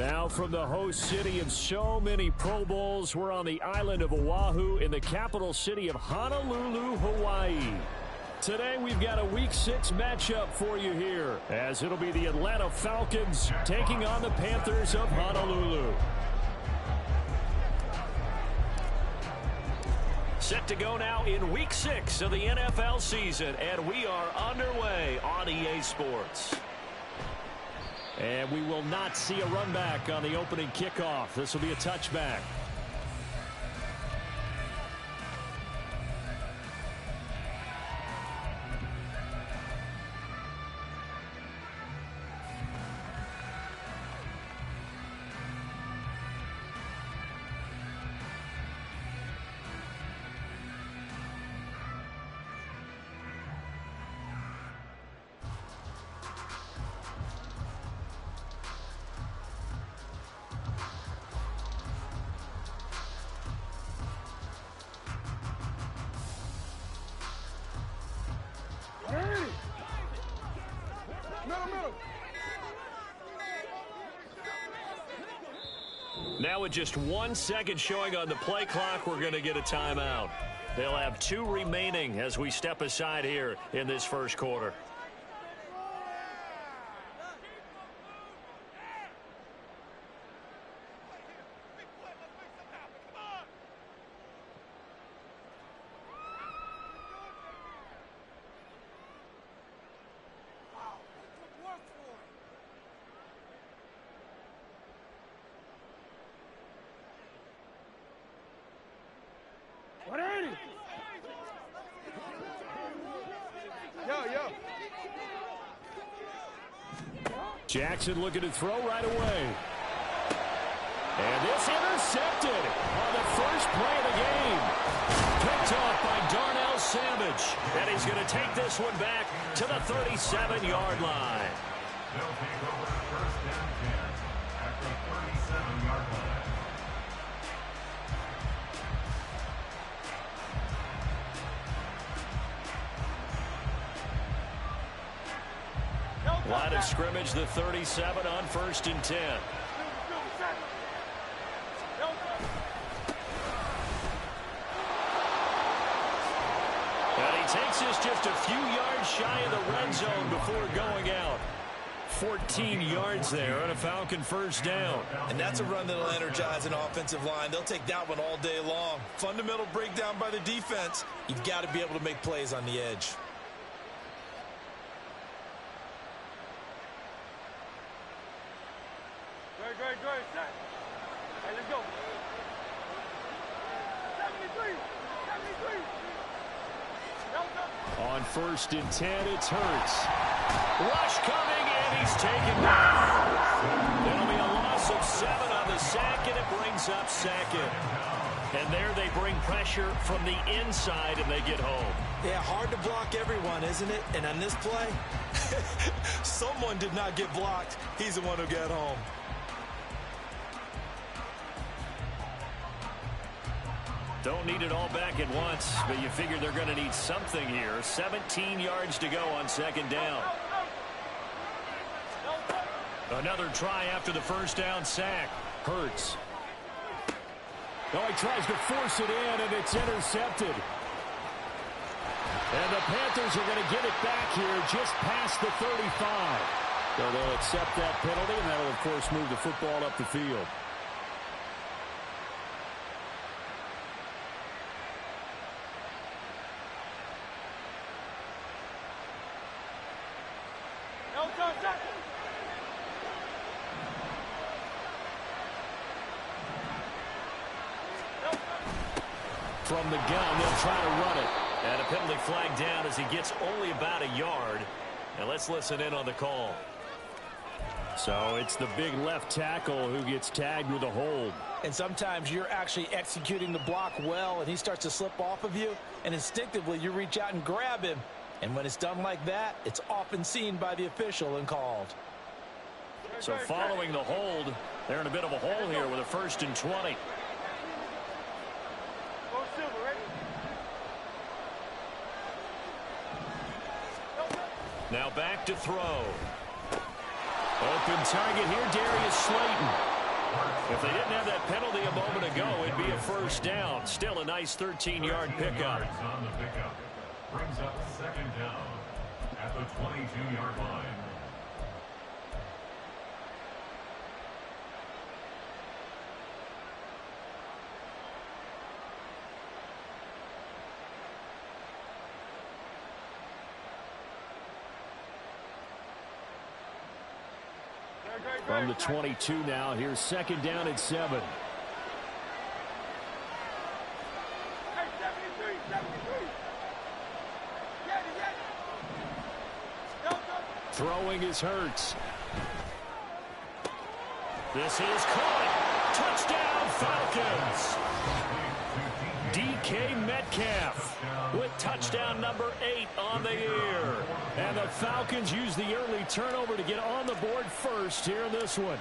Now from the host city of so many Pro Bowls, we're on the island of Oahu in the capital city of Honolulu, Hawaii. Today we've got a Week 6 matchup for you here, as it'll be the Atlanta Falcons taking on the Panthers of Honolulu. Set to go now in Week 6 of the NFL season, and we are underway on EA Sports. And we will not see a run back on the opening kickoff. This will be a touchback. Now with just 1 second showing on the play clock, we're going to get a timeout. They'll have 2 remaining as we step aside here in this first quarter. Jackson looking to throw right away. And this intercepted on the first play of the game. Picked off by Darnell Savage. And he's going to take this one back to the 37-yard line. They'll take over first down 10 at the 37-yard line. Line of scrimmage, the 37 on 1st and 10. And he takes this just a few yards shy of the red zone before going out. 14 yards there on a Falcon first down. And that's a run that'll energize an offensive line. They'll take that one all day long. Fundamental breakdown by the defense. You've got to be able to make plays on the edge. Hey, let's go. 73. On 1st and 10, it's Hurts. Rush coming, and he's taken down. It'll be a loss of 7 on the sack, and it brings up 2nd. And there they bring pressure from the inside, and they get home. Yeah, hard to block everyone, isn't it? And on this play, someone did not get blocked. He's the one who got home. Don't need it all back at once, but you figure they're going to need something here. 17 yards to go on 2nd down. Another try after the first down sack. Hurts. Oh, he tries to force it in, and it's intercepted. And the Panthers are going to get it back here just past the 35. So they'll accept that penalty, and that'll, of course, move the football up the field. From the gun, they'll try to run it. And a penalty flag down as he gets only about a yard. And let's listen in on the call. So it's the big left tackle who gets tagged with a hold. And sometimes you're actually executing the block well, and he starts to slip off of you, and instinctively you reach out and grab him. And when it's done like that, it's often seen by the official and called. So following the hold, they're in a bit of a hole here with a 1st and 20. Now back to throw. Open target here, Darius Slayton. If they didn't have that penalty a moment ago, it'd be a first down. Still a nice 13-yard pickup. On the pickup. Brings up second down at the 22-yard line. From the 22 now, here's second down at 7. Throwing is Hurts. This is caught. Touchdown Falcons. DK Metcalf with touchdown number 8 on the year. And the Falcons use the early turnover to get on the board first here in this one.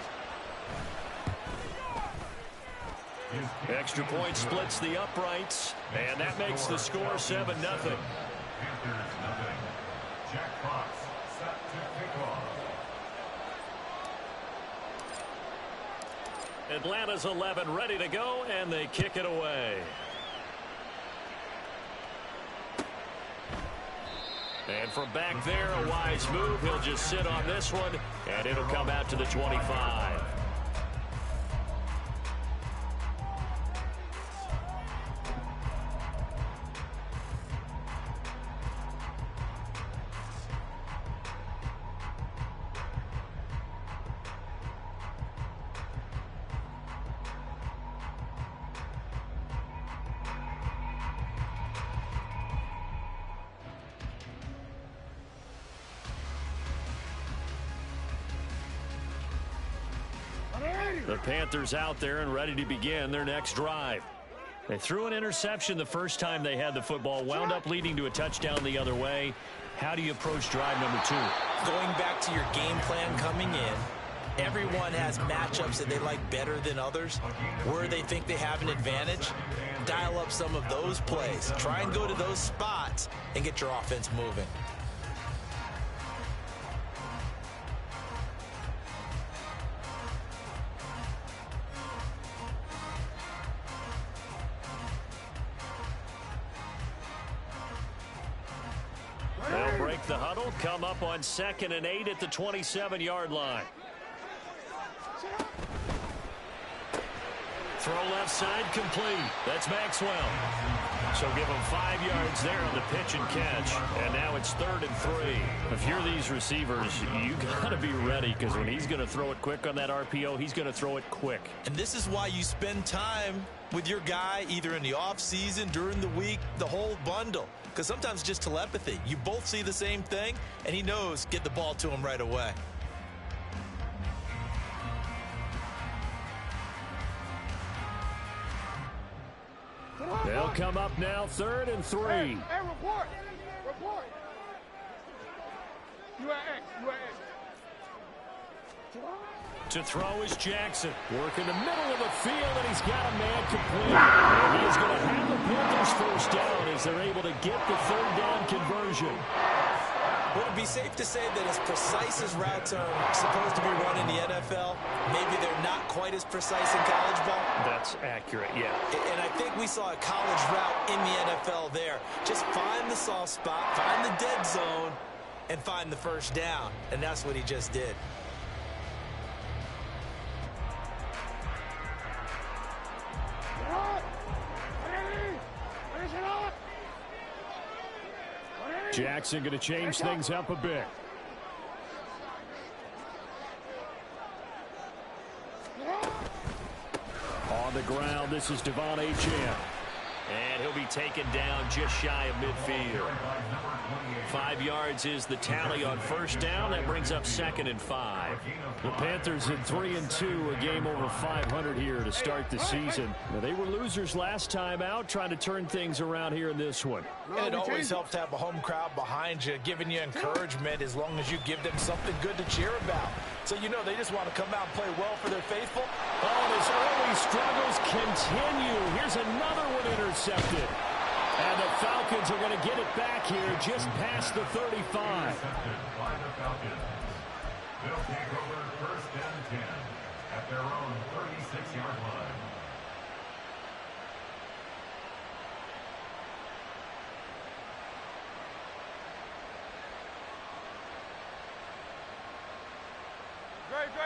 Extra point splits the uprights, and that makes the score 7-0. Panthers nothing. Jack Fox set to kick off. Atlanta's 11 ready to go, and they kick it away. And from back there, a wise move. He'll just sit on this one, and it'll come out to the 25. The Panthers out there and ready to begin their next drive. They threw an interception the first time they had the football, wound up leading to a touchdown the other way. How do you approach drive number 2? Going back to your game plan coming in, everyone has matchups that they like better than others. Where they think they have an advantage, dial up some of those plays. Try and go to those spots and get your offense moving. They'll break the huddle, come up on 2nd and 8 at the 27-yard line. Throw left side complete. That's Maxwell. So give him 5 yards there on the pitch and catch. And now it's 3rd and 3. If you're these receivers, you got to be ready, because when he's going to throw it quick on that RPO, he's going to throw it quick. And this is why you spend time with your guy either in the offseason, during the week, the whole bundle. Because sometimes just telepathy. You both see the same thing, and he knows get the ball to him right away. They'll come up now 3rd and 3. Hey, report. Report. You at X. You at X. To throw is Jackson. Working the middle of the field, and he's got a man complete. And he is going to have the Panthers first down as they're able to get the 3rd down conversion. Would it be safe to say that as precise as routes are supposed to be run in the NFL, maybe they're not quite as precise in college ball? That's accurate, yeah. And I think we saw a college route in the NFL there. Just find the soft spot, find the dead zone, and find the first down. And that's what he just did. Jackson going to change things up a bit. On the ground, this is Devon Achane. And he'll be taken down just shy of midfield. 5 yards is the tally on first down. That brings up 2nd and 5. The Panthers at 3 and 2, a game over 500 here to start the season. Now, they were losers last time out, trying to turn things around here in this one. And it always helps to have a home crowd behind you, giving you encouragement as long as you give them something good to cheer about. So you know they just want to come out and play well for their faithful. Oh, and his early struggles continue. Here's another one intercepted. And the Falcons are going to get it back here just past the 35. They'll take over 1st and 10. at their own 36-yard line.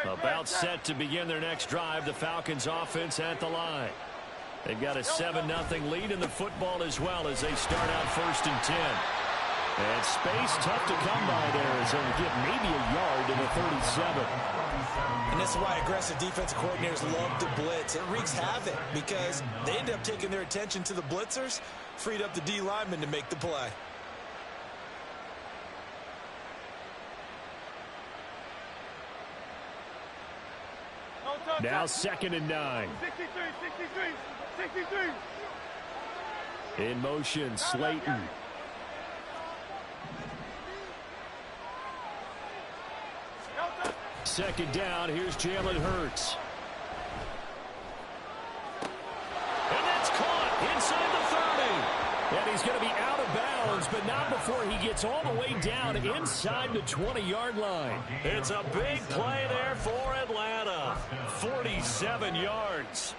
About set to begin their next drive, the Falcons offense at the line. They've got a 7-0 lead in the football as well as they start out 1st and 10. And space tough to come by there as they'll get maybe a yard to the 37. And this is why aggressive defensive coordinators love to blitz. It wreaks havoc because they end up taking their attention to the blitzers, freed up the D lineman to make the play. Now 2nd and 9. 63. In motion, Slayton. Second down, here's Jalen Hurts. And that's caught inside the 30. And he's going to be out of bounds, but not before he gets all the way down inside the 20-yard line. It's a big play there for Atlanta. 47 yards.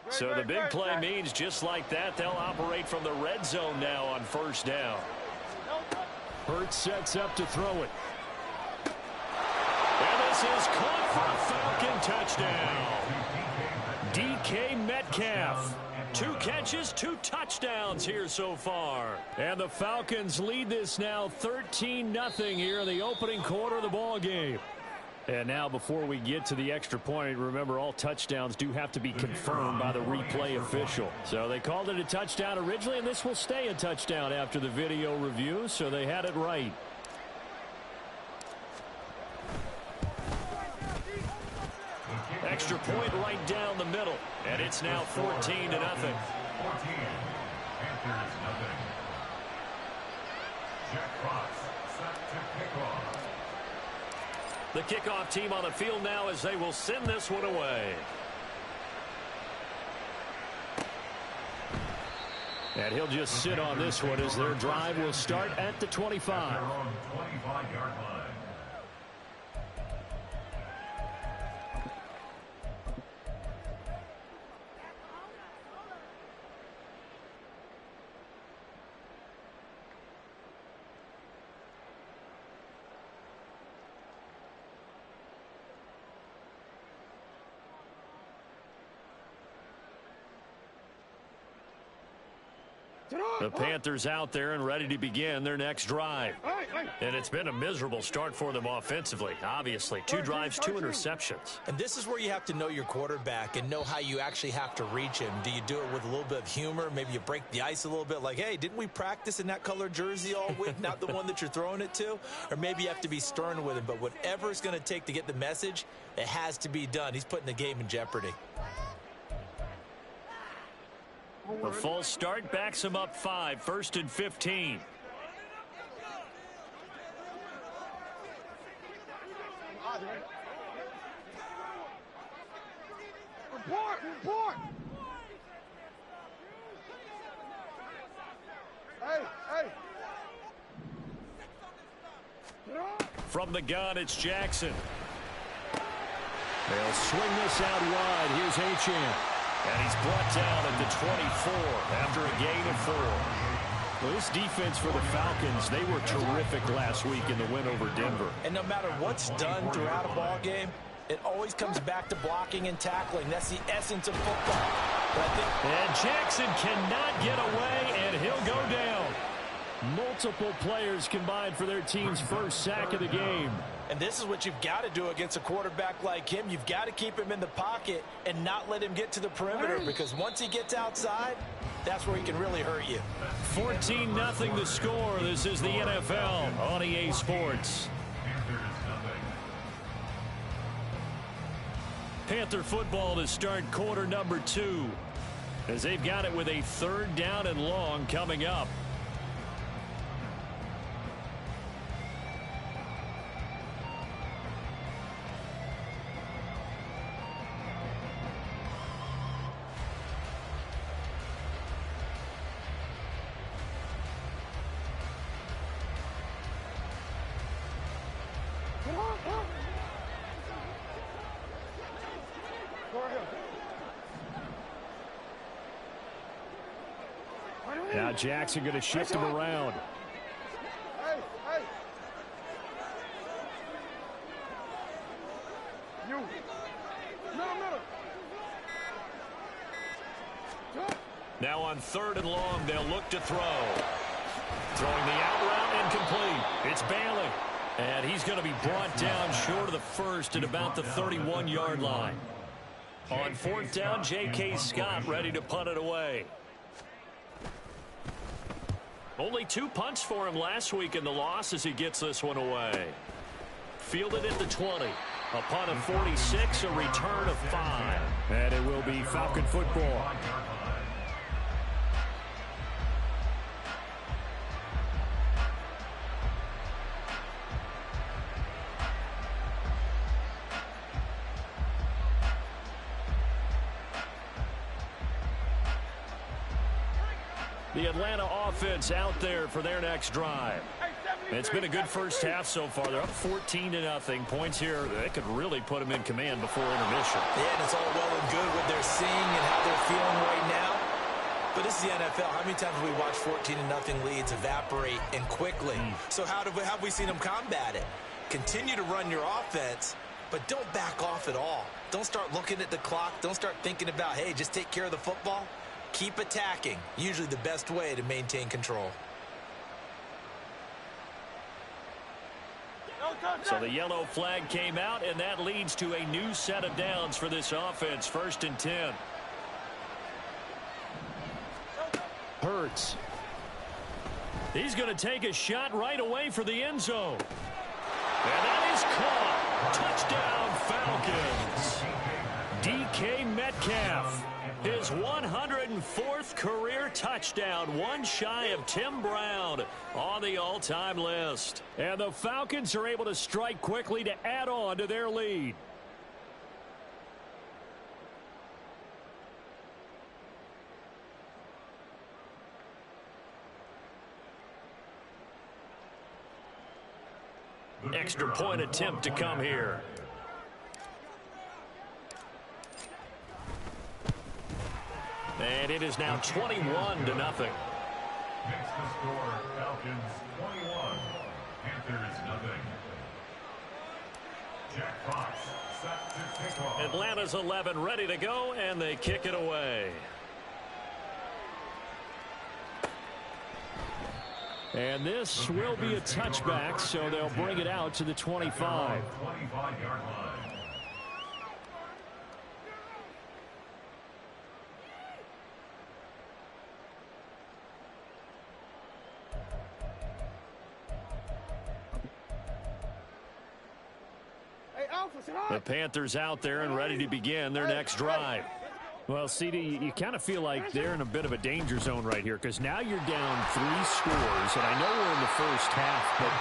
So the big play means just like that, they'll operate from the red zone now on 1st down. Hurts sets up to throw it. And this is caught for a Falcon touchdown. DK Metcalf. 2 catches, 2 touchdowns here so far. And the Falcons lead this now 13-0 here in the opening quarter of the ball game. And now before we get to the extra point, remember all touchdowns do have to be confirmed by the replay official. So they called it a touchdown originally, and this will stay a touchdown after the video review, so they had it right. Extra point right down the middle, and it's now 14-0. 14. Panthers, nothing. Jack Fox set to kick off. The kickoff team on the field now as they will send this one away. And he'll just sit on this one as their drive will start at the 25. Their own 25-yard line. The Panthers out there and ready to begin their next drive. And it's been a miserable start for them offensively, obviously. 2 drives, 2 interceptions. And this is where you have to know your quarterback and know how you actually have to reach him. Do you do it with a little bit of humor? Maybe you break the ice a little bit like, hey, didn't we practice in that color jersey all week, not the one that you're throwing it to? Or maybe you have to be stern with him. But whatever it's going to take to get the message, it has to be done. He's putting the game in jeopardy. A false start backs him up 5, 1st and 15. Report! Hey! From the gun, it's Jackson. They'll swing this out wide. Here's Achane. And he's brought down at the 24 after a gain of 4. Well, this defense for the Falcons, they were terrific last week in the win over Denver. And no matter what's done throughout a ball game, it always comes back to blocking and tackling. That's the essence of football. And Jackson cannot get away, and he'll go down. Multiple players combined for their team's first sack of the game. And this is what you've got to do against a quarterback like him. You've got to keep him in the pocket and not let him get to the perimeter, because once he gets outside, that's where he can really hurt you. 14-0 the score. This is the NFL on EA Sports. Panther football to start quarter number 2, as they've got it with a 3rd down and long coming up. Now Jackson going to shift him around. Hey, hey. You. Middle. Now on 3rd and long, they'll look to throw. Throwing the out route incomplete. It's Bailey. And he's going to be brought down short of the first at about the 31-yard line. On 4th down, J.K. Scott ready to punt it away. Only 2 punts for him last week in the loss as he gets this one away. Fielded at the 20. A punt of 46, a return of 5. And it will be Falcon football. The Atlanta offense out there for their next drive. It's been a good first half so far. They're up 14-0. Points here, they could really put them in command before intermission. Yeah, and it's all well and good what they're seeing and how they're feeling right now. But this is the NFL. How many times have we watched 14-0 leads evaporate and quickly? So how have we seen them combat it? Continue to run your offense, but don't back off at all. Don't start looking at the clock. Don't start thinking about, hey, just take care of the football. Keep attacking. Usually the best way to maintain control. So the yellow flag came out, and that leads to a new set of downs for this offense. 1st and 10. Hurts. He's going to take a shot right away for the end zone. And that is caught. Touchdown, Falcons. DK Metcalf. His 104th career touchdown, one shy of Tim Brown on the all-time list. And the Falcons are able to strike quickly to add on to their lead. Extra point attempt to come here. And it is now 21-0. Makes the score Falcons 21, Panthers nothing. Jack Fox set to kick off. Atlanta's 11 ready to go, and they kick it away. And this will be a touchback, so they'll bring it out to the 25. 25-yard line. The Panthers out there and ready to begin their next drive. Well, CD, you kind of feel like they're in a bit of a danger zone right here, because now you're down 3 scores, and I know we're in the first half, but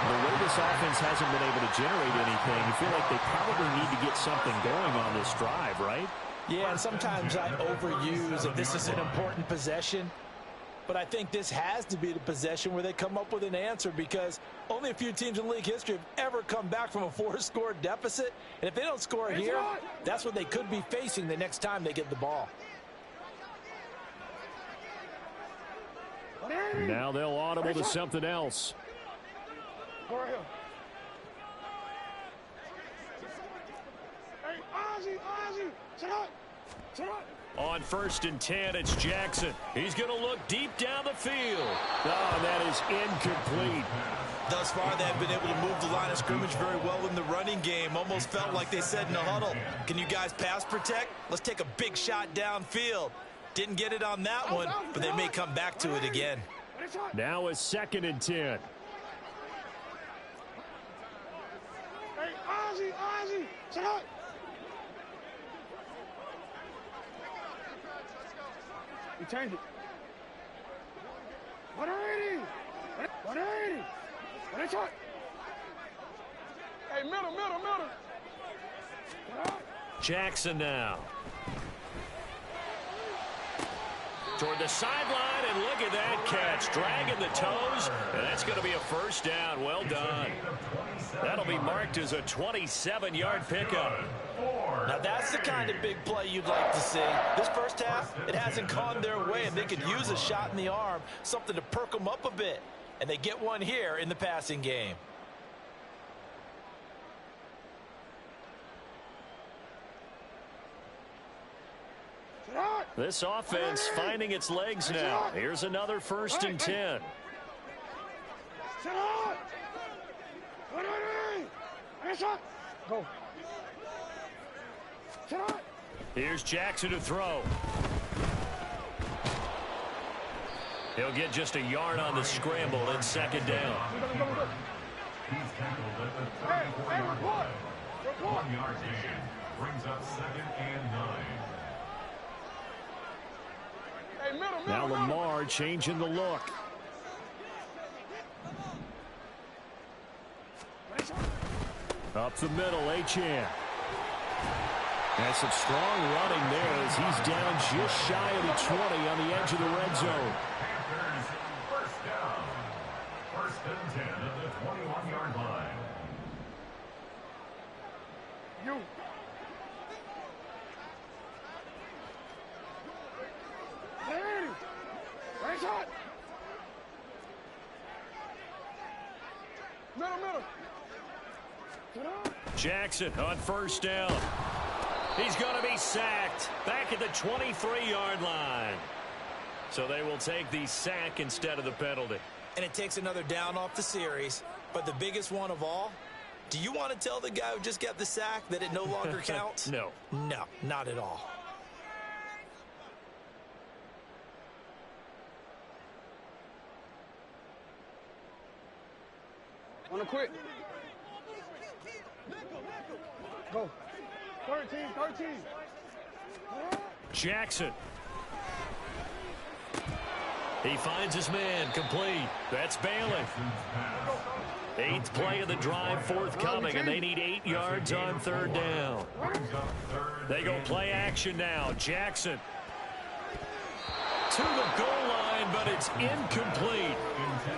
the way this offense hasn't been able to generate anything, you feel like they probably need to get something going on this drive, right? Yeah, and sometimes I overuse that this is an important possession. But I think this has to be the possession where they come up with an answer, because only a few teams in league history have ever come back from a 4-score deficit. And if they don't score here, that's what they could be facing the next time they get the ball. Now they'll audible to something else. Hey, Ozzy, sit up. On 1st and 10, it's Jackson. He's going to look deep down the field. Oh, that is incomplete. Thus far, they have been able to move the line of scrimmage very well in the running game. Almost felt like they said in the huddle, can you guys pass protect? Let's take a big shot downfield. Didn't get it on that one, but they may come back to it again. Now a 2nd and 10. Hey, Ozzie, shut up. You change it. 180. 180. What is it? Hey, middle. Jackson now. Toward the sideline, and look at that catch. Dragging the toes, and that's going to be a 1st down. Well done. That'll be marked as a 27-yard pickup. Now, that's the kind of big play you'd like to see. This first half, it hasn't gone their way, and they could use a shot in the arm, something to perk them up a bit. And they get one here in the passing game. This offense finding its legs now. Here's another 1st and 10. Go. Here's Jackson to throw. He'll get just a yard on the scramble in 2nd down. He's tackled at the 34-yard line. 1 yard gain brings up 2nd and 9. Now Lamar changing the look. Up the middle, Achane. That's some strong running there as he's down just shy of the 20 on the edge of the red zone. Panthers 1st down. 1st and 10 at the 21-yard line. You. Middle. Jackson on 1st down. He's going to be sacked back at the 23-yard line. So they will take the sack instead of the penalty. And it takes another down off the series. But the biggest one of all, do you want to tell the guy who just got the sack that it no longer counts? No. No, not at all. On a quick. Go. 13. Jackson. He finds his man, complete. That's Bailey. 8th play of the drive forthcoming, and they need 8 yards on 3rd down. They go play action now. Jackson to the goal line, but it's incomplete.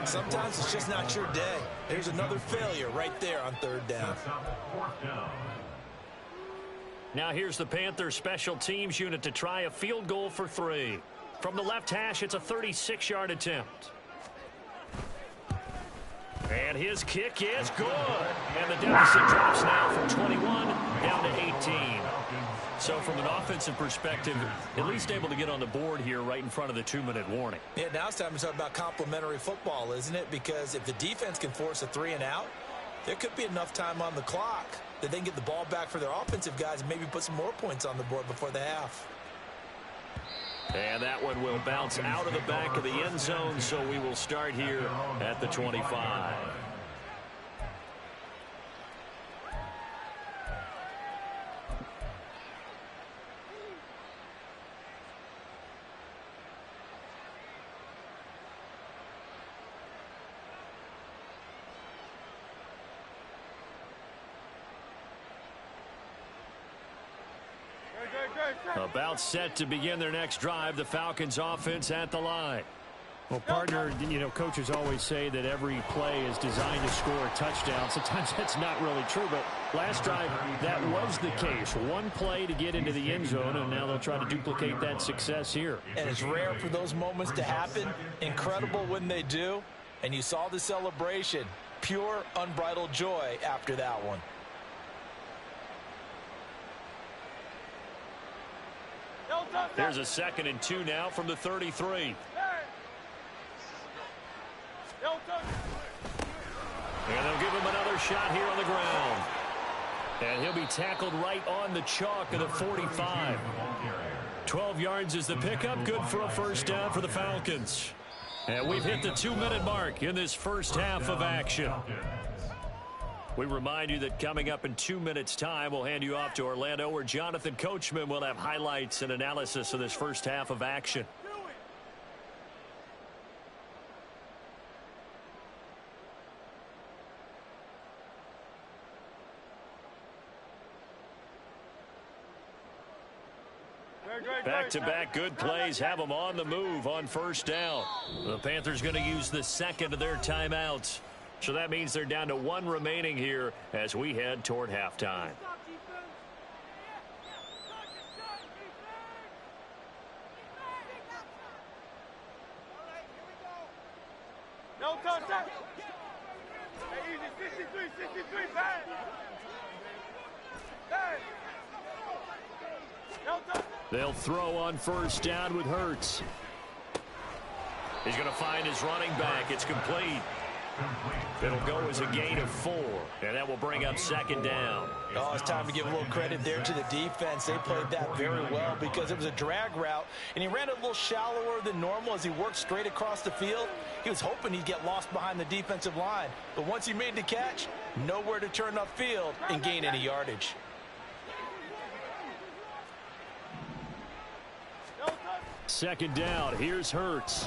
Sometimes it's just not your day. There's another failure right there on 3rd down. Now here's the Panthers special teams unit to try a field goal for 3. From the left hash, it's a 36-yard attempt. And his kick is good. And the deficit drops now from 21 down to 18. So from an offensive perspective, at least able to get on the board here right in front of the 2-minute warning. Yeah, now it's time to talk about complementary football, isn't it? Because if the defense can force a 3 and out, there could be enough time on the clock that they can get the ball back for their offensive guys and maybe put some more points on the board before the half. And that one will bounce out of the back of the end zone, so we will start here at the 25. About set to begin their next drive, the Falcons offense at the line. Well, partner, you know, coaches always say that every play is designed to score a touchdown. Sometimes that's not really true, but last drive, that was the case. One play to get into the end zone, and now they'll try to duplicate that success here. And it's rare for those moments to happen. Incredible when they do. And you saw the celebration. Pure, unbridled joy after that one. Here's a 2nd and 2 now from the 33. And they'll give him another shot here on the ground. And he'll be tackled right on the chalk of the 45. 12 yards is the pickup. Good for a first down for the Falcons. And we've hit the 2-minute mark in this first half of action. We remind you that coming up in 2 minutes' time, we'll hand you off to Orlando, where Jonathan Coachman will have highlights and analysis of this first half of action. Back-to-back good plays have them on the move on first down. The Panthers going to use the 2nd of their timeouts. So that means they're down to 1 remaining here as we head toward halftime. No touch. Hey, easy. 63, bang. Bang. No touch. They'll throw on first down with Hurts. He's going to find his running back. It's complete. It'll go as a gain of 4, and that will bring up 2nd down. Oh, it's time to give a little credit there to the defense. They played that very well because it was a drag route, and he ran it a little shallower than normal as he worked straight across the field. He was hoping he'd get lost behind the defensive line, but once he made the catch, nowhere to turn upfield and gain any yardage. Second down. Here's Hurts.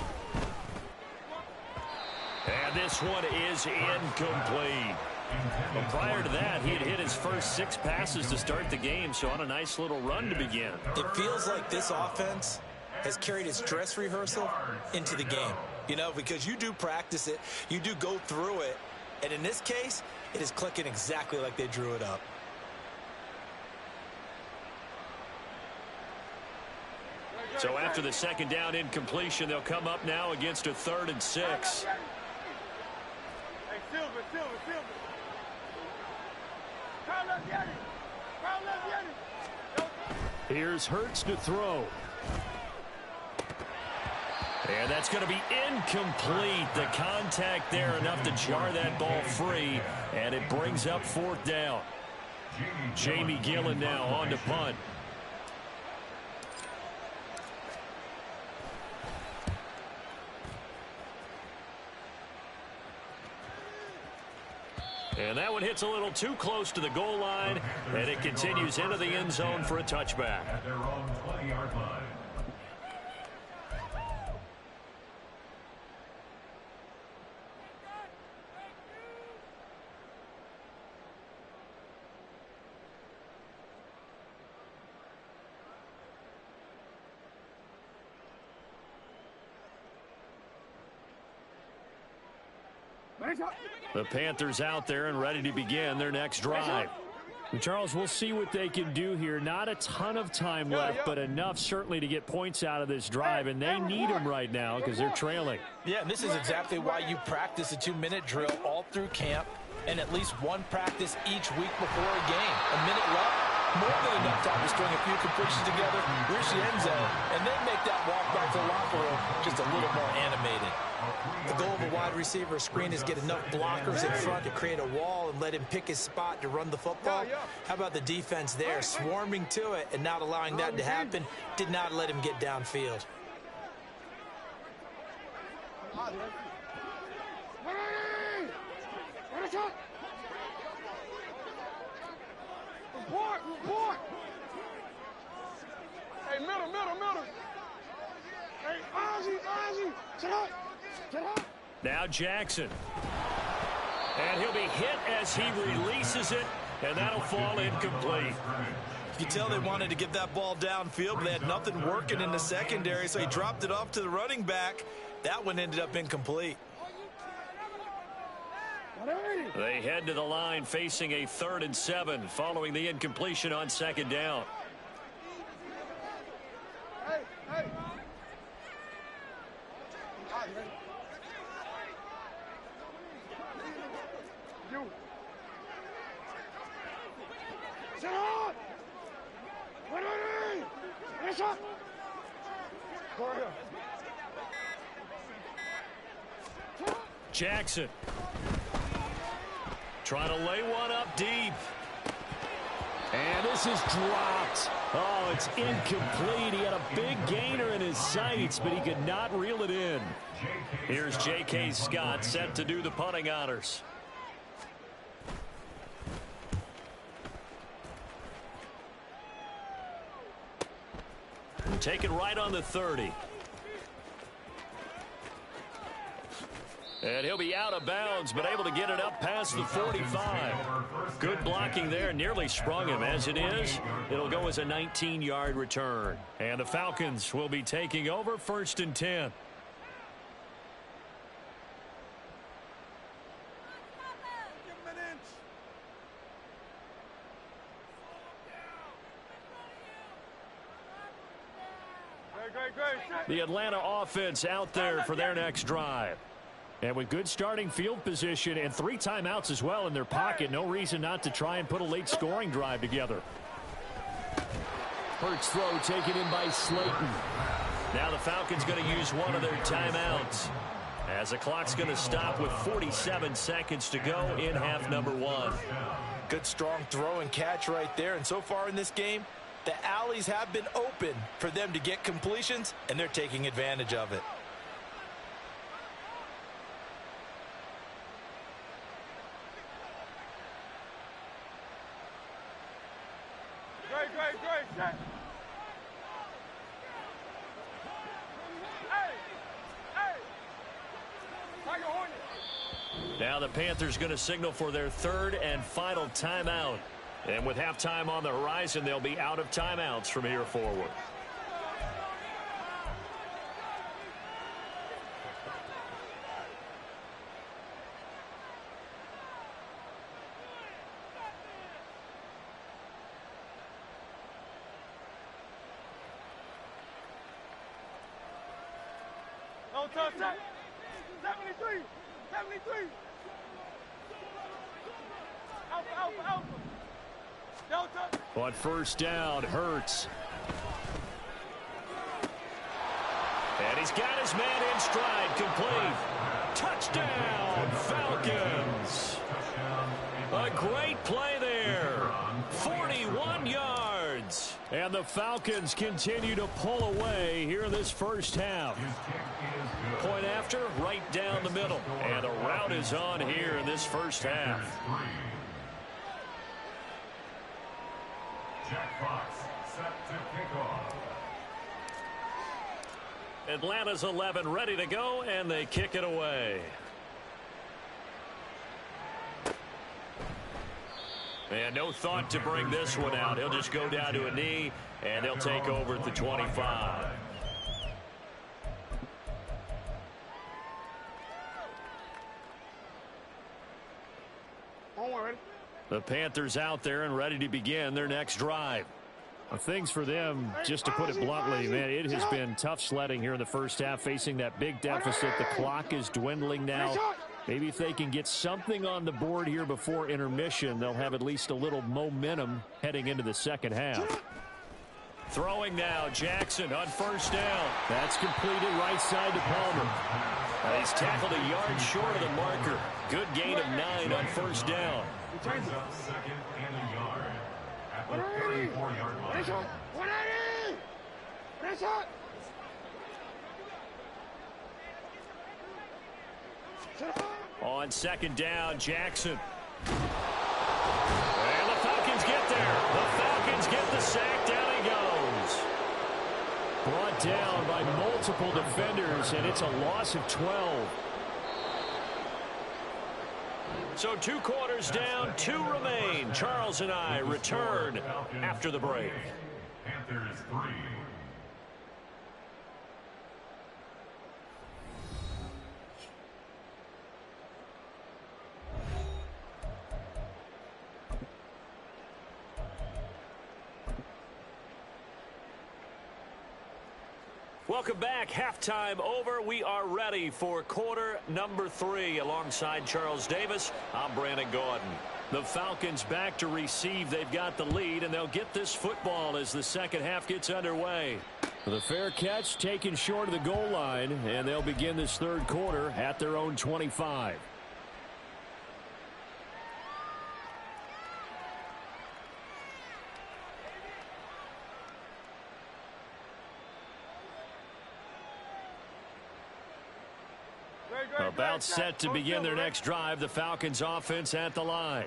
And this one is incomplete. Well, prior to that, he had hit his first 6 passes to start the game, so on a nice little run to begin. It feels like this offense has carried its dress rehearsal into the game. You know, because you do practice it, you do go through it, and in this case, it is clicking exactly like they drew it up. So after the 2nd down incompletion, they'll come up now against a 3rd and 6. Hey, Silver. Crowd, let's get it. Here's Hurts to throw. And that's going to be incomplete. The contact there enough to jar that ball free, and it brings up 4th down. Jamie Gillen now on to punt. And that one hits a little too close to the goal line, and it continues into the end zone for a touchback. At their own 20-yard line. The Panthers out there and ready to begin their next drive. And Charles, we'll see what they can do here. Not a ton of time left, but enough certainly to get points out of this drive, and they need them right now because they're trailing. Yeah, and this is exactly why you practice a 2-minute drill all through camp and at least one practice each week before a game. A minute left, more than enough time to string a few completions together, reach the end zone, and then make that walk back to the locker room just a little more animated. The goal of a wide receiver screen is get enough blockers in front to create a wall and let him pick his spot to run the football. How about the defense there, swarming to it and not allowing that to happen? Did not let him get downfield. Report. Hey, middle. Hey, Ozzy. Sit up. Now Jackson. And he'll be hit as he releases it, and that'll fall incomplete. You can tell they wanted to get that ball downfield, but they had nothing working in the secondary, so he dropped it off to the running back. That one ended up incomplete. They head to the line facing a 3rd and 7 following the incompletion on 2nd down. Hey. You. Sit on. Wait. Finish up. Go ahead. Jackson. Trying to lay one up deep. And this is dropped. Oh, it's incomplete. He had a big gainer in his sights, but he could not reel it in. Here's J.K. Scott set to do the punting honors. And take it right on the 30. And he'll be out of bounds, but able to get it up past the 45. Good blocking there, nearly sprung him. As it is, it'll go as a 19-yard return. And the Falcons will be taking over 1st and 10. The Atlanta offense out there for their next drive. And with good starting field position and 3 timeouts as well in their pocket, no reason not to try and put a late scoring drive together. Hurts throw taken in by Slayton. Now the Falcons going to use one of their timeouts, as the clock's going to stop with 47 seconds to go in half number 1. Good strong throw and catch right there. And so far in this game, the alleys have been open for them to get completions, and they're taking advantage of it. Great. Now the Panthers going to signal for their 3rd and final timeout. And with halftime on the horizon, they'll be out of timeouts from here forward. No touch that. 73. Alpha. Delta. On 1st down, Hurts. And he's got his man in stride, complete. Touchdown, Falcons. A great play there. 41 yards. And the Falcons continue to pull away here in this first half. Point after, right down the middle. And the route is on here in this first half. Jack Fox set to kick off. Atlanta's 11 ready to go, and they kick it away. And no thought to bring this one out. He'll just go down to a knee, and they'll take over at the 25. The Panthers out there and ready to begin their next drive. Things for them, just to put it bluntly, man, it has been tough sledding here in the first half, facing that big deficit. The clock is dwindling now. Maybe if they can get something on the board here before intermission, they'll have at least a little momentum heading into the second half. Throwing now, Jackson on 1st down. That's completed right side to Palmer. He's tackled a yard short of the marker. Good gain of 9 on 1st down. Brings up 2nd and a yard at the 34-yard line. 180! Press up! On 2nd down, Jackson. And the Falcons get there. The Falcons get the sack. Down he goes. Brought down by multiple defenders, and it's a loss of 12. So 2 quarters down, 2 remain. Charles and I return after the break. Panthers 3. Welcome back. Halftime over. We are ready for quarter number 3. Alongside Charles Davis, I'm Brandon Gordon. The Falcons back to receive. They've got the lead, and they'll get this football as the second half gets underway. The fair catch taken short of the goal line, and they'll begin this third quarter at their own 25. About set to begin their next drive, the Falcons offense at the line.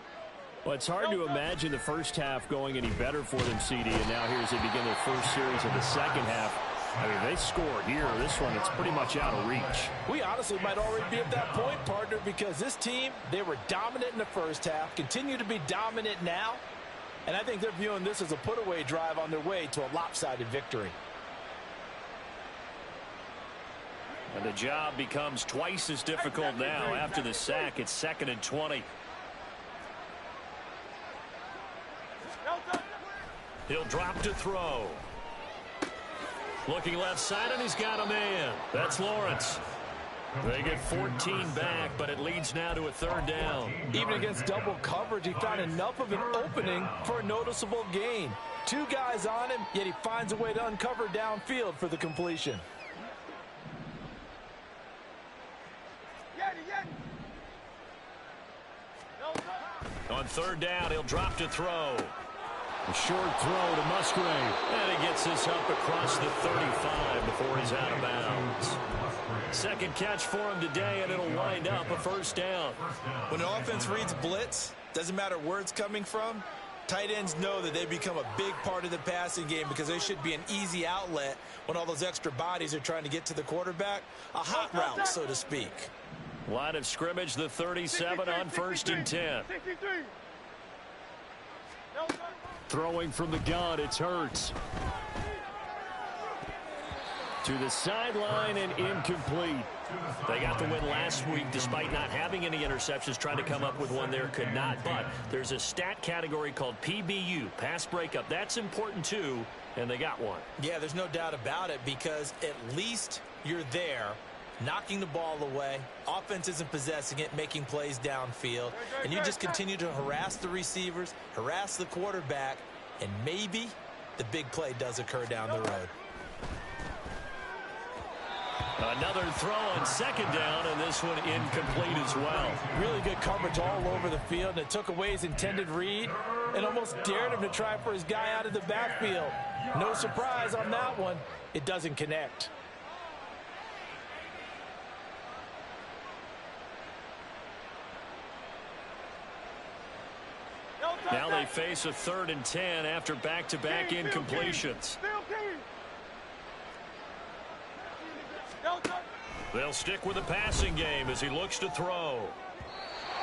Well, it's hard to imagine the first half going any better for them, CD, and now here as they begin their first series of the second half. I mean, they score here. This one, it's pretty much out of reach. We honestly might already be at that point, partner, because this team, they were dominant in the first half, continue to be dominant now, and I think they're viewing this as a put-away drive on their way to a lopsided victory. And the job becomes twice as difficult now after the sack. It's 2nd and 20. He'll drop to throw. Looking left side, and he's got a man. That's Lawrence. They get 14 back, but it leads now to a 3rd down. Even against double coverage, he found enough of an opening for a noticeable gain. 2 guys on him, yet he finds a way to uncover downfield for the completion. On 3rd down, he'll drop to throw. A short throw to Musgrave. And he gets this up across the 35 before he's out of bounds. 2nd catch for him today, and it'll wind up a 1st down. When the offense reads blitz, doesn't matter where it's coming from, tight ends know that they become a big part of the passing game because they should be an easy outlet when all those extra bodies are trying to get to the quarterback. A hot route, so to speak. Line of scrimmage, the 37 on 1st and 10. Throwing from the gun, it's Hurts. To the sideline and incomplete. They got the win last week despite not having any interceptions. Trying to come up with one there, could not. But there's a stat category called PBU, pass breakup. That's important too, and they got one. Yeah, there's no doubt about it because at least you're there, knocking the ball away. Offense isn't possessing it, making plays downfield. And you just continue to harass the receivers, harass the quarterback, and maybe the big play does occur down the road. Another throw on 2nd down, and this one incomplete as well. Really good coverage all over the field, and it took away his intended read and almost dared him to try for his guy out of the backfield. No surprise on that one. It doesn't connect. Now they face a 3rd and 10 after back-to-back incompletions. They'll stick with the passing game as he looks to throw.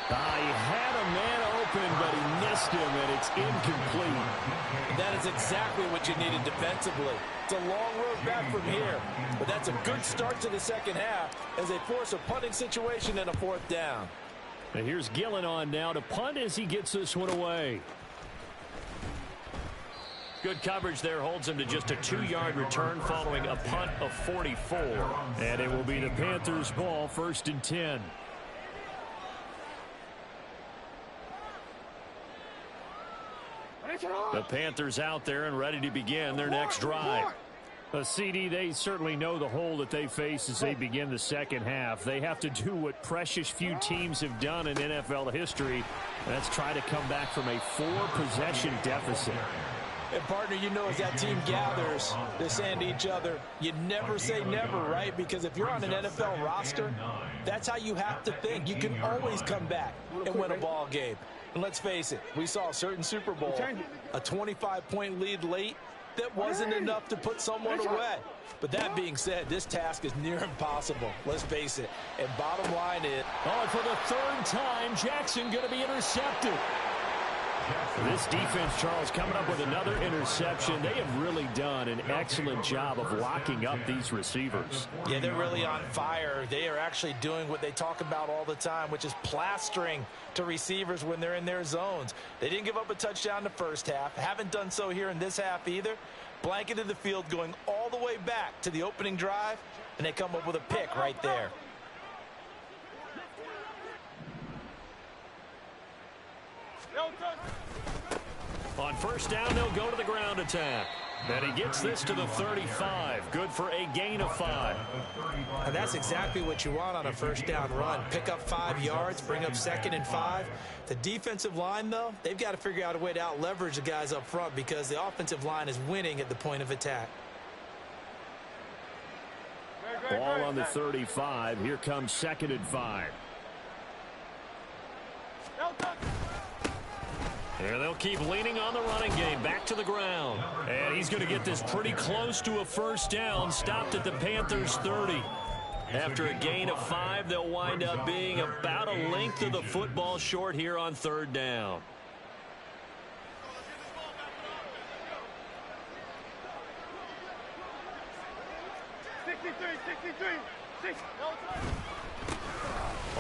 He had a man open, but he missed him, and it's incomplete. That is exactly what you needed defensively. It's a long road back from here, but that's a good start to the second half as they force a punting situation and a 4th down. And here's Gillen on now to punt as he gets this one away. Good coverage there, holds him to just a 2-yard return following a punt of 44. And it will be the Panthers' ball, 1st and 10. The Panthers out there and ready to begin their next drive. CD, they certainly know the hole that they face as they begin the second half. They have to do what precious few teams have done in NFL history. That's try to come back from a 4-possession deficit. And, partner, you know as that team gathers, they're saying to each other, you never say never, right? Because if you're on an NFL roster, that's how you have to think. You can always come back and win a ball game. And let's face it, we saw a certain Super Bowl, a 25-point lead late, that wasn't enough to put someone away. But that being said, this task is near impossible. Let's face it. And bottom line is... Oh, for the 3rd time, Jackson going to be intercepted. This defense, Charles, coming up with another interception. They have really done an excellent job of locking up these receivers. Yeah, they're really on fire. They are actually doing what they talk about all the time, which is plastering to receivers when they're in their zones. They didn't give up a touchdown in the first half. Haven't done so here in this half either. Blanketed the field going all the way back to the opening drive, and they come up with a pick right there. On 1st down, they'll go to the ground attack. And he gets this to the 35. Good for a gain of 5. And that's exactly what you want on a first down run. Pick up 5 yards, bring up 2nd and 5. The defensive line, though, they've got to figure out a way to out-leverage the guys up front because the offensive line is winning at the point of attack. Ball on the 35. Here comes 2nd and 5. Here they'll keep leaning on the running game. Back to the ground. And he's going to get this pretty close to a first down. Stopped at the Panthers' 30. After a gain of 5, they'll wind up being about a length of the football short here on 3rd down.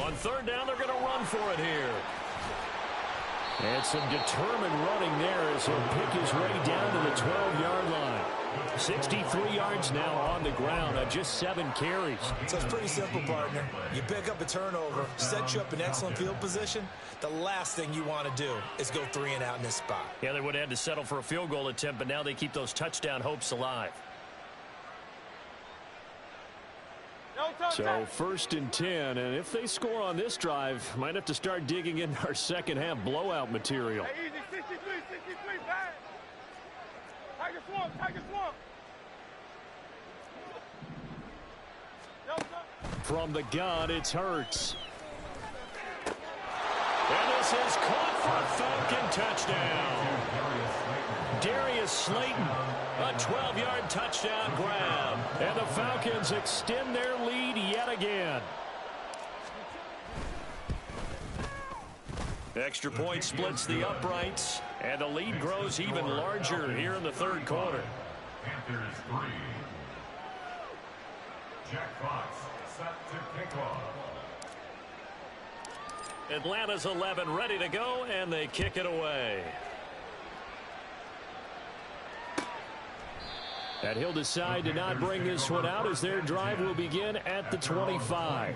On 3rd down, they're going to run for it here. And some determined running there as he'll pick his way down to the 12-yard line. 63 yards now on the ground on just 7 carries. So it's pretty simple, partner. You pick up a turnover, set you up in excellent field position. The last thing you want to do is go 3 and out in this spot. Yeah, they would have had to settle for a field goal attempt, but now they keep those touchdown hopes alive. So 1st and 10, and if they score on this drive, might have to start digging in our second half blowout material. Hey, easy, 63, bad. Tiger swamp. From the gun, it's Hurts. And this is caught for a Falcon touchdown. Darius Slayton, a 12-yard touchdown grab. And the Falcons extend their lead yet again. Extra point splits the uprights, and the lead grows even larger here in the 3rd quarter. Panthers 3. Jack Fox set to kick off. Atlanta's 11 ready to go, and they kick it away. And he'll decide to not bring this one out as their drive will begin at the 25.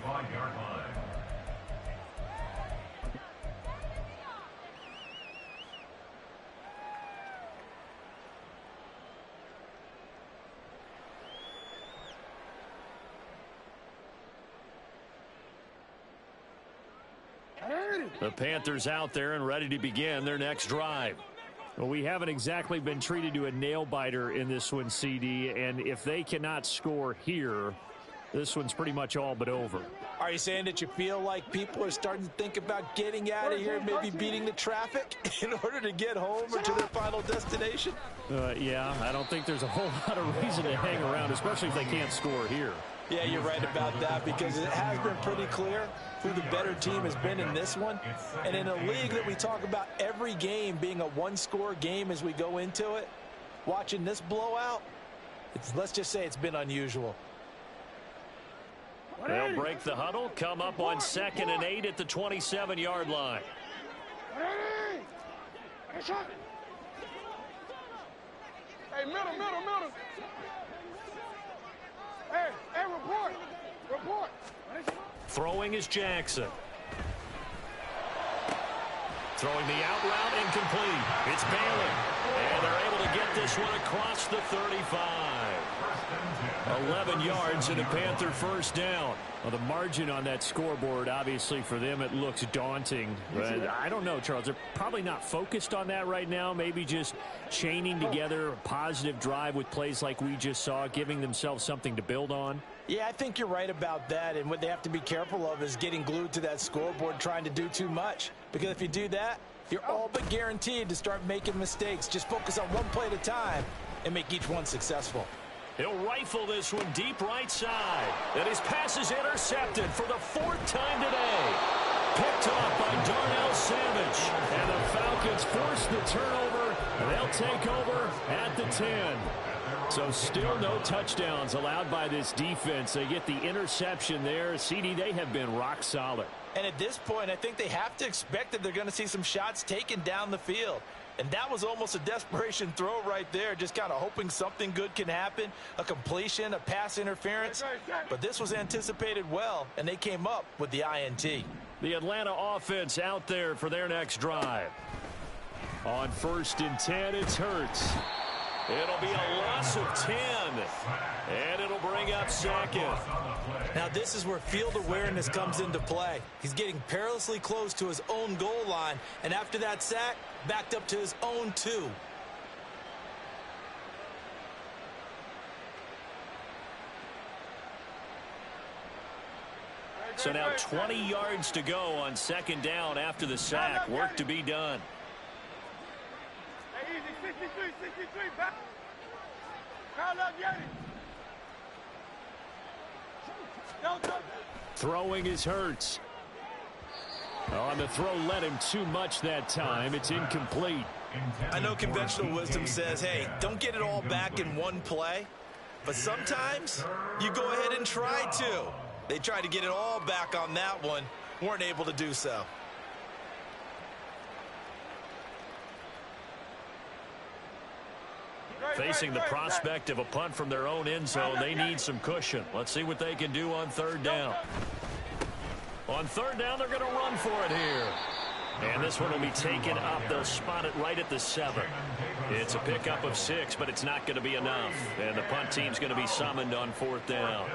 The Panthers out there and ready to begin their next drive. Well, we haven't exactly been treated to a nail-biter in this one, CD, and if they cannot score here, this one's pretty much all but over. Are you saying that you feel like people are starting to think about getting out of here, maybe beating the traffic in order to get home or to their final destination? Yeah, I don't think there's a whole lot of reason to hang around, especially if they can't score here. Yeah, you're right about that because it has been pretty clear who the better team has been in this one. And in a league that we talk about every game being a one-score game as we go into it, watching this blowout, let's just say it's been unusual. They'll break the huddle, come up on 2nd and 8 at the 27-yard line. Hey, middle. Hey, report. Throwing is Jackson. Throwing the out route incomplete. It's Bailey. And they're able to get this one across the 35. 11 yards and a Panther first down. Well, the margin on that scoreboard, obviously, for them, it looks daunting. But I don't know, Charles. They're probably not focused on that right now. Maybe just chaining together a positive drive with plays like we just saw, giving themselves something to build on. Yeah, I think you're right about that. And what they have to be careful of is getting glued to that scoreboard, trying to do too much. Because if you do that, you're all but guaranteed to start making mistakes. Just focus on one play at a time and make each one successful. He'll rifle this one deep right side. And his pass is intercepted for the 4th time today. Picked off by Darnell Savage. And the Falcons force the turnover. They'll take over at the 10. So still no touchdowns allowed by this defense. They get the interception there. CD, they have been rock solid. And at this point, I think they have to expect that they're going to see some shots taken down the field. And that was almost a desperation throw right there, just kind of hoping something good can happen, a completion, a pass interference. But this was anticipated well, and they came up with the INT. The Atlanta offense out there for their next drive. On 1st and 10, it's Hurts. It'll be a loss of 10. And it'll bring up second. Now this is where field awareness comes into play. He's getting perilously close to his own goal line. And after that sack, backed up to his own 2. So now 20 yards to go on second down after the sack. Work to be done. Hey, easy, 63, back. Foul up, Yeti. Throwing is Hurts. On the throw, led him too much that time. It's incomplete. I know conventional wisdom says, hey, don't get it all back in one play. But sometimes you go ahead and try to. They tried to get it all back on that one. Weren't able to do so. Facing the prospect of a punt from their own end zone, they need some cushion. Let's see what they can do on third down. On third down, they're going to run for it here. And this one will be taken up. They'll spot it right at the 7. It's a pickup of 6, but it's not going to be enough. And the punt team's going to be summoned on fourth down.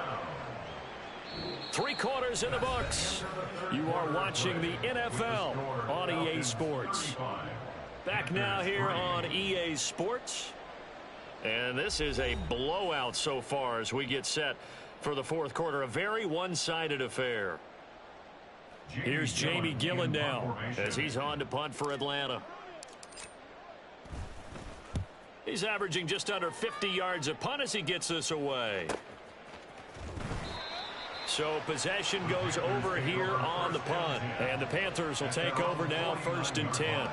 3 quarters in the books. You are watching the NFL on EA Sports. Back now here on EA Sports. And this is a blowout so far as we get set for the fourth quarter. A very one-sided affair. Here's Jamie Gillen now as he's on to punt for Atlanta. He's averaging just under 50 yards a punt as he gets this away. So possession goes over here on the punt. And the Panthers will take over now, 1st and 10.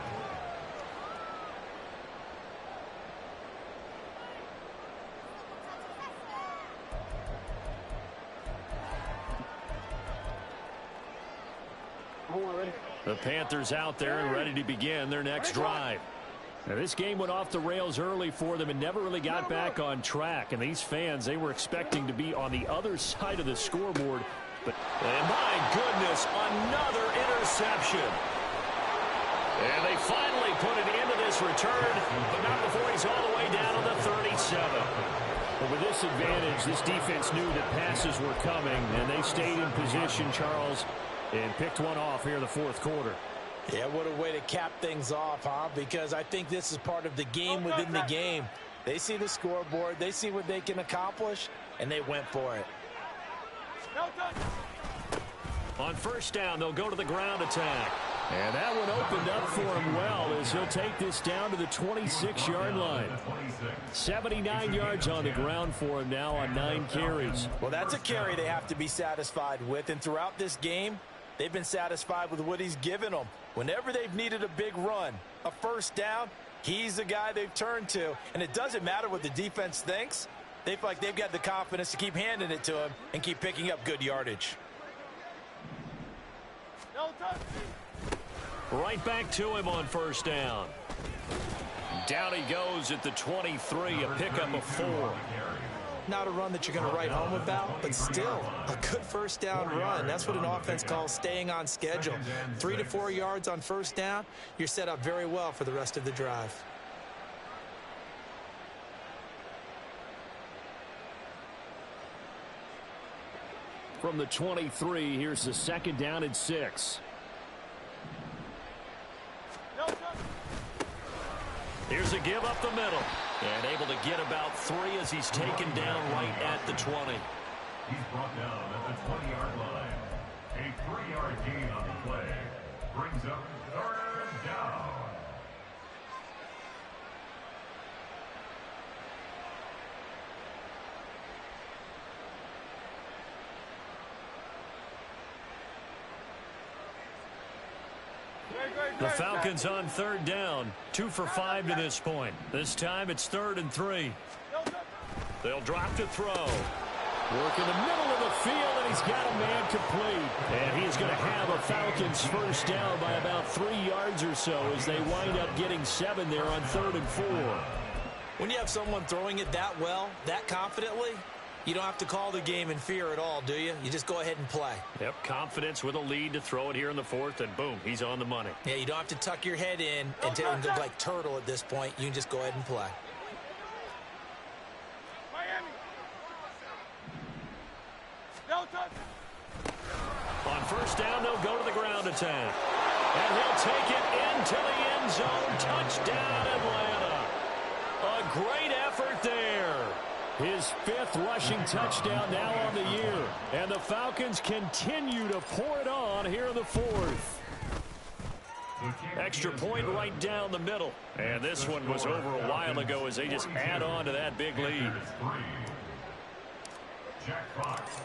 The Panthers out there and ready to begin their next drive. Now, this game went off the rails early for them and never really got back on track. And these fans, they were expecting to be on the other side of the scoreboard. But and my goodness, another interception. And they finally put it into this return, but not before he's all the way down on the 37. But with this advantage, this defense knew that passes were coming, and they stayed in position, Charles, and picked one off here in the fourth quarter. Yeah, what a way to cap things off, huh? Because I think this is part of the game within the game. They see the scoreboard, they see what they can accomplish, and they went for it. On first down, they'll go to the ground attack. And that one opened up for him well as he'll take this down to the 26-yard line. 79 yards on the ground for him now on 9 carries. Well, that's a carry they have to be satisfied with. And throughout this game, they've been satisfied with what he's given them. Whenever they've needed a big run, a first down, he's the guy they've turned to. And it doesn't matter what the defense thinks. They feel like they've got the confidence to keep handing it to him and keep picking up good yardage. Right back to him on first down. Down he goes at the 23, a pickup of 4. Not a run that you're going to write home about, but still a good first down run. That's what an offense calls staying on schedule. 3 to 4 yards on first down, you're set up very well for the rest of the drive. From the 23, here's the second down and 6. Here's a give up the middle. And able to get about 3 as he's taken down right at the 20. He's brought down at the 20-yard line. A 3-yard gain on the play brings up third down. The Falcons on third down, 2 for 5 to this point. This time it's 3rd and 3. They'll drop to throw. Work in the middle of the field, and he's got a man complete. And he's going to have a Falcons first down by about 3 yards or so as they wind up getting 7 there on 3rd and 4. When you have someone throwing it that well, that confidently, you don't have to call the game in fear at all, do you? You just go ahead and play. Yep, confidence with a lead to throw it here in the 4th, and boom, he's on the money. Yeah, you don't have to tuck your head in and look like turtle at this point. You can just go ahead and play. first down, they'll go to the ground attack. And he'll take it into the end zone. Touchdown, Atlanta. A great effort there. His 5th rushing touchdown now on the year. And the Falcons continue to pour it on here in the 4th. Extra point right down the middle. And this one was over a while ago as they just add on to that big lead.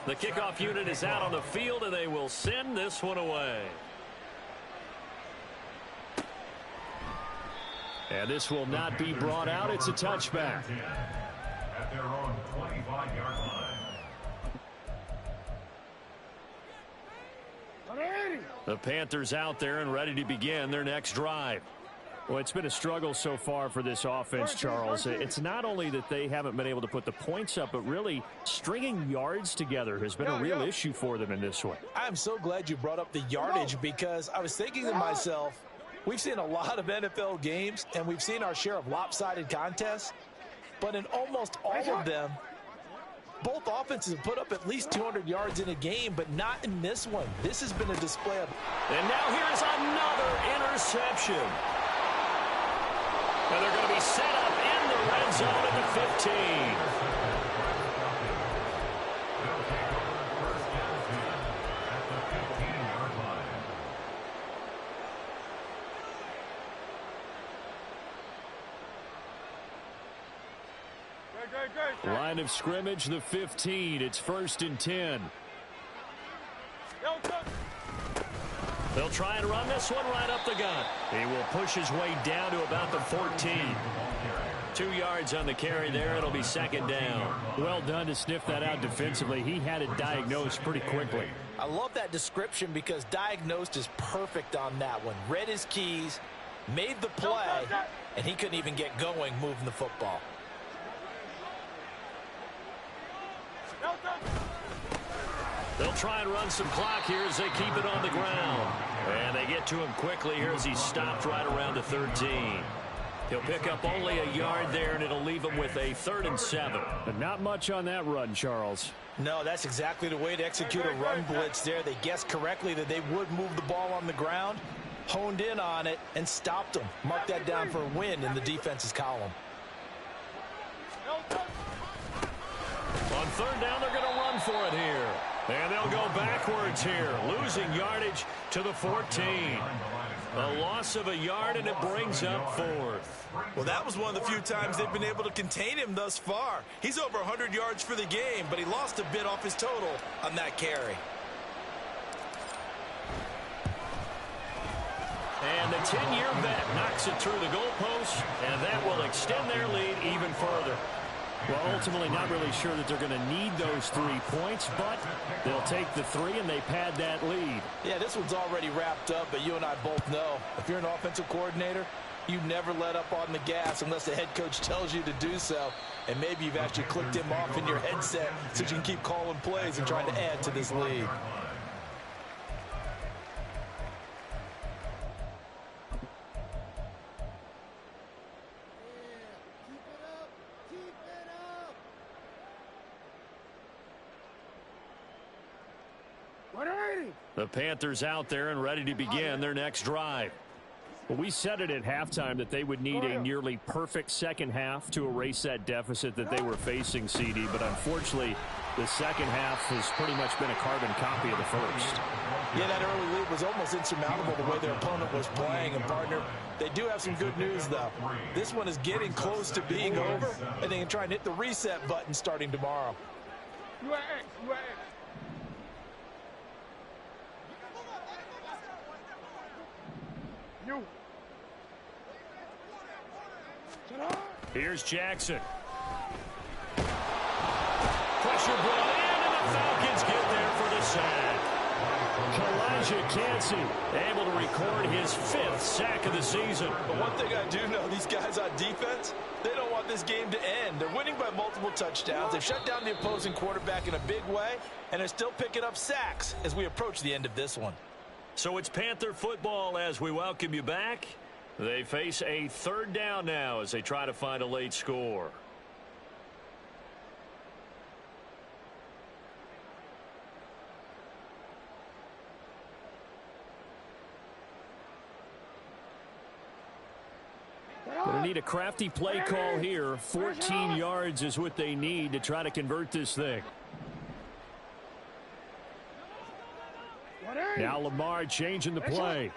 The kickoff unit is out on the field, and they will send this one away. And this will not be brought out. It's a touchback. At their own 25-yard line. The Panthers out there and ready to begin their next drive. Well, it's been a struggle so far for this offense, Charles. It's not only that they haven't been able to put the points up, but really stringing yards together has been a real issue for them in this one. I'm so glad you brought up the yardage because I was thinking to myself, we've seen a lot of NFL games, and we've seen our share of lopsided contests, but in almost all of them, both offenses have put up at least 200 yards in a game, but not in this one. This has been a display of... And now here's another interception. And they're going to be set up in the red zone at the 15. Line of scrimmage, the 15. It's 1st and 10. They'll try and run this one right up the gut. He will push his way down to about the 14. 2 yards on the carry there. It'll be 2nd down. Well done to sniff that out defensively. He had it diagnosed pretty quickly. I love that description because diagnosed is perfect on that one. Read his keys, made the play, and he couldn't even get going moving the football. They'll try and run some clock here as they keep it on the ground. And they get to him quickly here as he's stopped right around the 13. He'll pick up only a yard there, and it'll leave him with a 3rd and 7. But not much on that run, Charles. No, that's exactly the way to execute a run blitz there. They guessed correctly that they would move the ball on the ground, honed in on it, and stopped them. Mark that down for a win in the defense's column. On 3rd down, they're going to run for it here. And they'll go backwards here, losing yardage to the 14. A loss of a yard, and it brings up 4th. Well, that was one of the few times they've been able to contain him thus far. He's over 100 yards for the game, but he lost a bit off his total on that carry. And the 10-year vet knocks it through the goalpost, and that will extend their lead even further. Well, ultimately not really sure that they're going to need those 3 points, but they'll take the 3 and they pad that lead. Yeah, this one's already wrapped up, but you and I both know if you're an offensive coordinator, you never let up on the gas unless the head coach tells you to do so. And maybe you've actually clicked him off in your headset so you can keep calling plays and trying to add to this lead. The Panthers out there and ready to begin their next drive. Well, we said it at halftime that they would need a nearly perfect second half to erase that deficit that they were facing, CD. But unfortunately, the second half has pretty much been a carbon copy of the first. Yeah, that early lead was almost insurmountable the way their opponent was playing. And, partner, they do have some good news, though. This one is getting close to being over, and they can try and hit the reset button starting tomorrow. You are X. You are X. You. Here's Jackson. Pressure brought in, and the Falcons get there for the sack. Kalijah Kancey able to record his 5th sack of the season. But one thing I do know, these guys on defense, they don't want this game to end. They're winning by multiple touchdowns. They've shut down the opposing quarterback in a big way, and they're still picking up sacks as we approach the end of this one. So it's Panther football as we welcome you back. They face a 3rd down now as they try to find a late score. Going to need a crafty play call here. 14 yards is what they need to try to convert this thing. Now Lamar changing the play.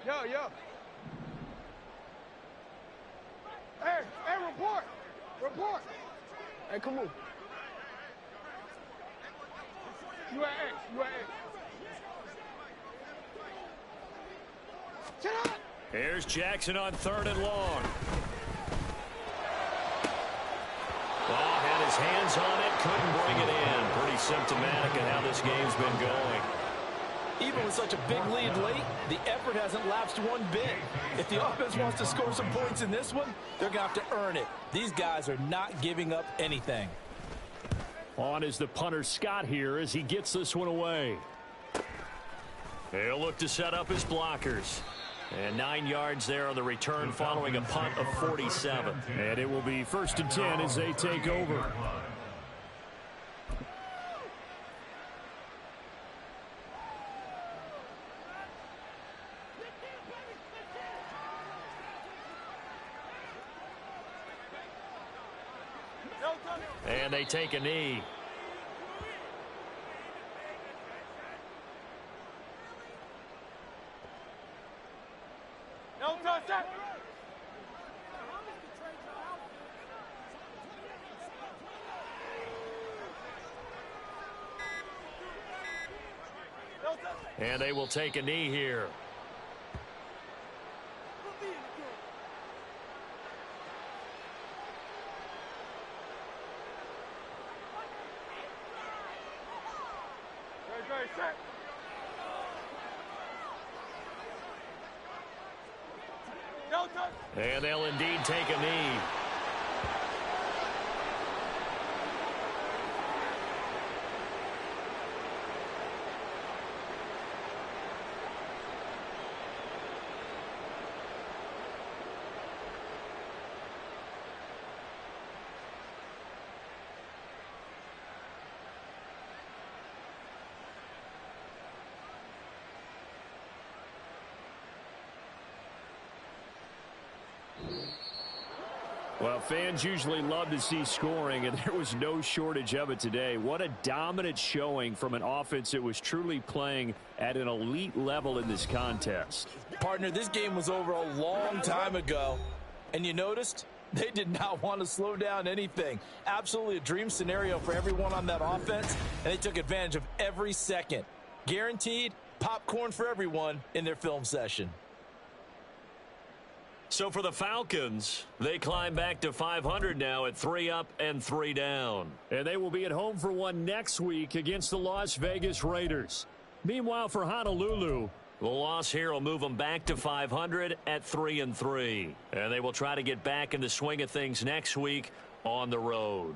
Yo. Hey, report. Hey, come on. You at X. Shut up. Here's Jackson on 3rd and long. Ball had his hands on it, couldn't bring it in. Pretty symptomatic of how this game's been going. Even with such a big lead late, the effort hasn't lapsed one bit. If the offense wants to score some points in this one, they're going to have to earn it. These guys are not giving up anything. On is the punter Scott here as he gets this one away. He'll look to set up his blockers. And 9 yards there on the return following a punt of 47. And it will be 1st and 10 as they take over. And they take a knee. No touchdown. And they will take a knee here. Very set. No touch. And they'll indeed take a knee. Well, fans usually love to see scoring, and there was no shortage of it today. What a dominant showing from an offense that was truly playing at an elite level in this contest. Partner, this game was over a long time ago, and you noticed they did not want to slow down anything. Absolutely a dream scenario for everyone on that offense, and they took advantage of every second. Guaranteed popcorn for everyone in their film session. So for the Falcons, they climb back to 500 now at 3 up and 3 down. And they will be at home for one next week against the Las Vegas Raiders. Meanwhile, for Honolulu, the loss here will move them back to 500 at 3 and 3. And they will try to get back in the swing of things next week on the road.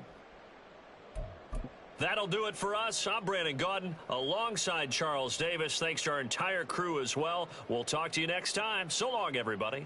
That'll do it for us. I'm Brandon Gaudin alongside Charles Davis. Thanks to our entire crew as well. We'll talk to you next time. So long, everybody.